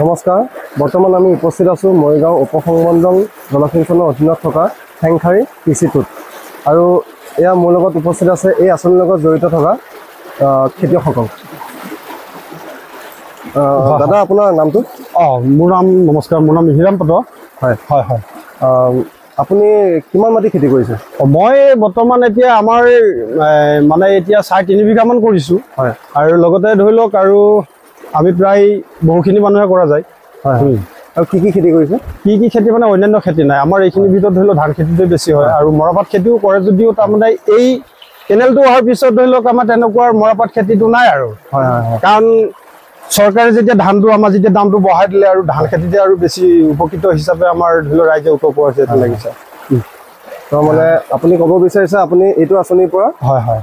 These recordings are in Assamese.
নমস্কাৰ বৰ্তমান আমি উপস্থিত আছোঁ মৰিগাঁও উপসংমণ্ডল জলসিঞ্চনৰ অধীনত থকা হেংখাৰী কৃষিটোত আৰু এয়া মোৰ লগত উপস্থিত আছে এই আঁচনিৰ লগত জড়িত থকা খেতিয়কসকল। দাদা আপোনাৰ নামটো? মোৰ নাম নমস্কাৰ, মোৰ নাম হিৰাম পাত্ৰ। হয় হয় হয়। আপুনি কিমান মাটি খেতি কৰিছে? মই বৰ্তমান এতিয়া আমাৰ মানে এতিয়া 3.5 বিঘামান কৰিছোঁ। হয় আৰু লগতে ধৰি লওক আৰু আমি প্ৰায় বহুখিনি মানুহে কৰা যায়। হয় আৰু কি কি খেতি কৰিছে? কি কি খেতি মানে অন্যান্য খেতি নাই, আমাৰ এইখিনিৰ ভিতৰত ধৰি লওক ধান খেতিটোৱে বেছি হয় আৰু মৰাপাট খেতিও কৰে যদিও তাৰমানে এই কেনেলটো অহাৰ পিছত ধৰি লওক আমাৰ তেনেকুৱা মৰাপাট খেতিটো নাই আৰু। হয় হয় হয়। কাৰণ চৰকাৰে যেতিয়া ধানটো আমাৰ যেতিয়া দামটো বঢ়াই দিলে আৰু ধান খেতিতে আৰু বেছি উপকৃত হিচাপে আমাৰ ধৰি লওক ৰাইজে উপকৃত হৈছে এইটো লাগিছে। তো মানে আপুনি ক'ব বিচাৰিছে আপুনি এইটো আঁচনিৰ পৰা হয় হয়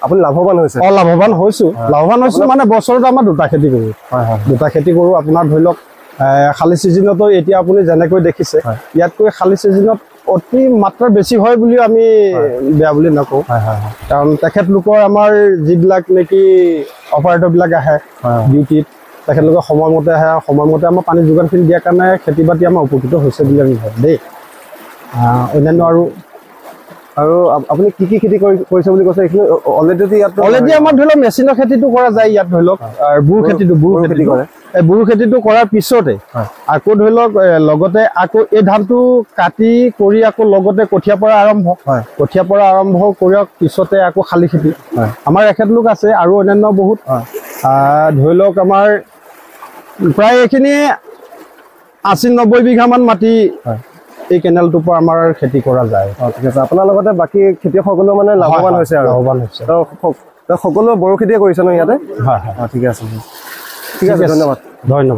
আপুনি লাভৱান হৈছে? লাভৱান হৈছোঁ। লাভৱান হৈছোঁ মানে বছৰত আমাৰ দুটা খেতি কৰোঁ। হয় হয় দুটা খেতি কৰোঁ। আপোনাৰ ধৰি লওক খালী ছিজনতো এতিয়া আপুনি যেনেকৈ দেখিছে ইয়াতকৈ খালী ছিজনত অতি মাত্ৰা বেছি হয় বুলিও আমি বেয়া বুলি নকওঁ। কাৰণ তেখেতলোকৰ আমাৰ যিবিলাক নেকি অপাৰেটৰবিলাক আহে ডিউটিত, তেখেতলোকে সময়মতে আহে আৰু সময়মতে আমাৰ পানী যোগানখিনি দিয়াৰ কাৰণে খেতি বাতি আমাৰ উপকৃত হৈছে বুলি আমি ভাবোঁ দেই। অন্যান্য আৰু আপুনি কি কি খেতি কৰিছে বুলি কৈছে? এইখিনি অলৰেডি আমাৰ ধৰি লওক মেচিনৰ খেতিটো কৰা যায় ইয়াত ধৰি লওক, আৰু বড়ো খেতি কৰে। এই বড়ো খেতিটো কৰাৰ পিছতে আকৌ ধৰি লওক লগতে আকৌ এই ধানটো কাটি কৰি আকৌ লগতে কঠীয়া পৰা আৰম্ভ কৰাৰ পিছতে আকৌ শালি খেতি আমাৰ এখেতলোক আছে আৰু অন্যান্য বহুত ধৰি লওক আমাৰ প্ৰায় এইখিনি 80-90 বিঘামান মাটি এই কেনেলটোৰ পৰা আমাৰ খেতি কৰা যায়। ঠিক আছে। আপোনাৰ লগতে বাকী খেতিয়কসকলেও মানে লাভৱান হৈছে আৰু লাভৱান হৈছে। সকলোৱে বড়ো খেতিয়ে কৰিছে ন ইয়াতে? হয় হয় ঠিক আছে, ঠিক আছে, ধন্যবাদ।